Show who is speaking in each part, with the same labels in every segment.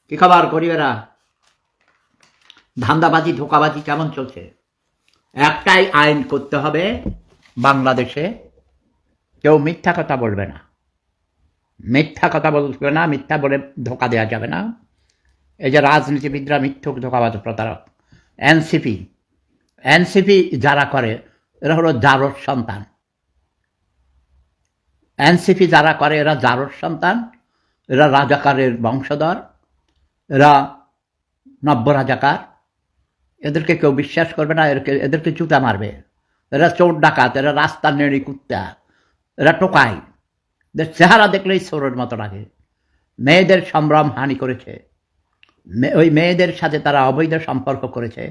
Speaker 1: কি খবর গরিবেরা? ধান্দাবাজি ধোঁকাবাজি কেমন চলছে? একটাই আইন করতে হবে বাংলাদেশে, কেউ মিথ্যা কথা বলবে না, মিথ্যা কথা বলবে না, মিথ্যা বলে ধোঁকা দেওয়া যাবে না। এই যে রাজনীতিবিদরা মিথ্যুক ধোঁকাবাজ প্রতারক, এনসিপি এনসিপি যারা করে এরা হলো জারোর সন্তান। এনসিপি যারা করে এরা জারোর সন্তান, এরা রাজাকারের বংশধর, এরা নব্য রাজাকার। এদেরকে কেউ বিশ্বাস করবে না, এদেরকে জুতা মারবে। এরা চোর ডাকাত, এরা রাস্তার নেড়ি কুত্তা, এরা টোকাই। এদের চেহারা দেখলেই চোরের মতো লাগে। মেয়েদের সম্ভ্রম হানি করেছে, ওই মেয়েদের সাথে তারা অবৈধ সম্পর্ক করেছে,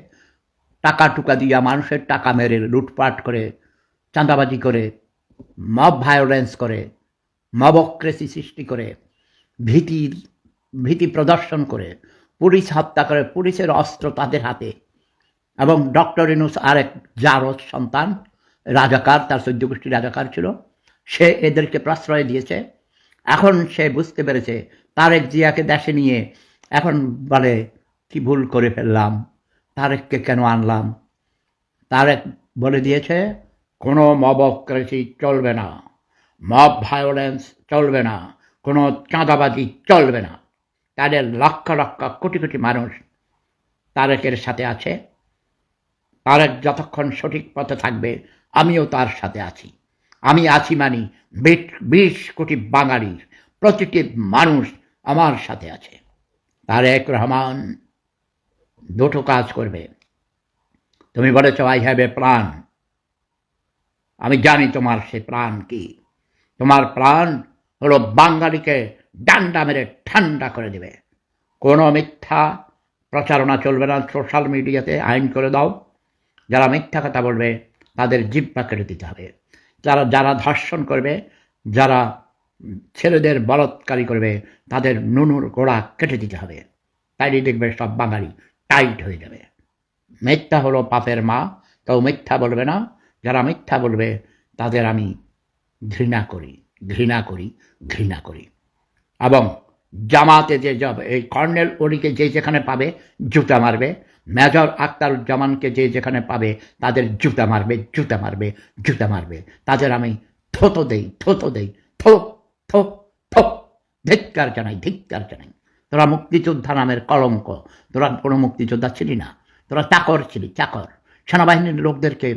Speaker 1: টাকা টুকা দিয়া মানুষের টাকা মেরে লুটপাট করে, চাঁদাবাজি করে, মব ভায়োলেন্স করে, মবক্রেসি সৃষ্টি করে, ভীতি প্রদর্শন করে, পুলিশ হত্যা করে, পুলিশের অস্ত্র তাদের হাতে। এবং ডক্টর ইউনূস আরেক জারজ সন্তান, রাজাকার, তার 14 গোষ্ঠী রাজাকার ছিল, সে এদেরকে প্রশ্রয় দিয়েছে। এখন সে বুঝতে পেরেছে তারেক জিয়াকে দেশে নিয়ে এখন বলে কি ভুল করে ফেললাম, তারেককে কেন আনলাম। তারেক বলে দিয়েছে কোনো মবক্রেসি চলবে না, মব ভায়োলেন্স চলবে না, কোনো চাঁদাবাজি চলবে না। তাদের লক্ষ লক্ষ কোটি কোটি মানুষ তারেকের সাথে আছে। তারেক যতক্ষণ সঠিক পথে থাকবে আমিও তার সাথে আছি। আমি আছি মানি 20 কোটি বাঙালির প্রতিটি মানুষ আমার সাথে আছে। তারেক রহমান দুটো কাজ করবে। তুমি বলেছ আই হ্যাভ এ প্ল্যান, আমি জানি তোমার সে প্ল্যান কি। তোমার প্ল্যান হলো বাঙালিকে ডান্ডা মেরে ঠান্ডা করে দেবে। কোনো মিথ্যা প্রচারণা চলবে না। সোশ্যাল মিডিয়াতে আইন করে দাও, যারা মিথ্যা কথা বলবে তাদের জিহ্বা কেটে দিতে হবে। যারা ধর্ষণ করবে, যারা ছেলেদের বলৎকারী করবে, তাদের নুনুর গোড়া কেটে দিতে হবে। তাইলে দেখবে সব বাঙালি টাইট হয়ে যাবে। মিথ্যা হলো পাপের মা, কেউ মিথ্যা বলবে না। যারা মিথ্যা বলবে তাদের আমি ঘৃণা করি, ঘৃণা করি, ঘৃণা করি। এবং জামাতে যে যাবে, এই কর্নেল অলিকে যে যেখানে পাবে জুতা মারবে, মেজর আখতারুজ্জামানকে যে যেখানে পাবে তাদের জুতা মারবে, জুতা মারবে, জুতা মারবে। তাদের আমি থোতো দেই, থোতো দেই, থো থো থো, ধিক্কার জানাই, ধিক্কার জানাই। তোরা মুক্তিযোদ্ধা নামের কলঙ্ক, তোরা কোনো মুক্তিযোদ্ধা ছিলি না, তোরা চাকর ছিলি, চাকর। সেনাবাহিনীর লোকদেরকে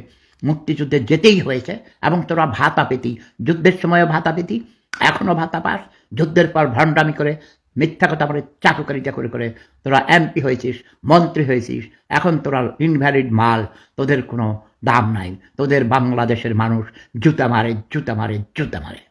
Speaker 1: মুক্তিযুদ্ধে যেতেই হয়েছে এবং তোরা ভাতা পেতি, যুদ্ধের সময়ও ভাতা পেতি, এখনও ভাতা পাস। যুদ্ধের পর ভণ্ডামি করে, মিথ্যা কথা বলে, চাটুকারিতা করে করে তোরা এমপি হয়েছিস, মন্ত্রী হয়েছিস। এখন তোরা ইনভ্যালিড মাল, তোদের কোনো দাম নাই। তোদের বাংলাদেশের মানুষ জুতা মারে, জুতা মারে, জুতা মারে।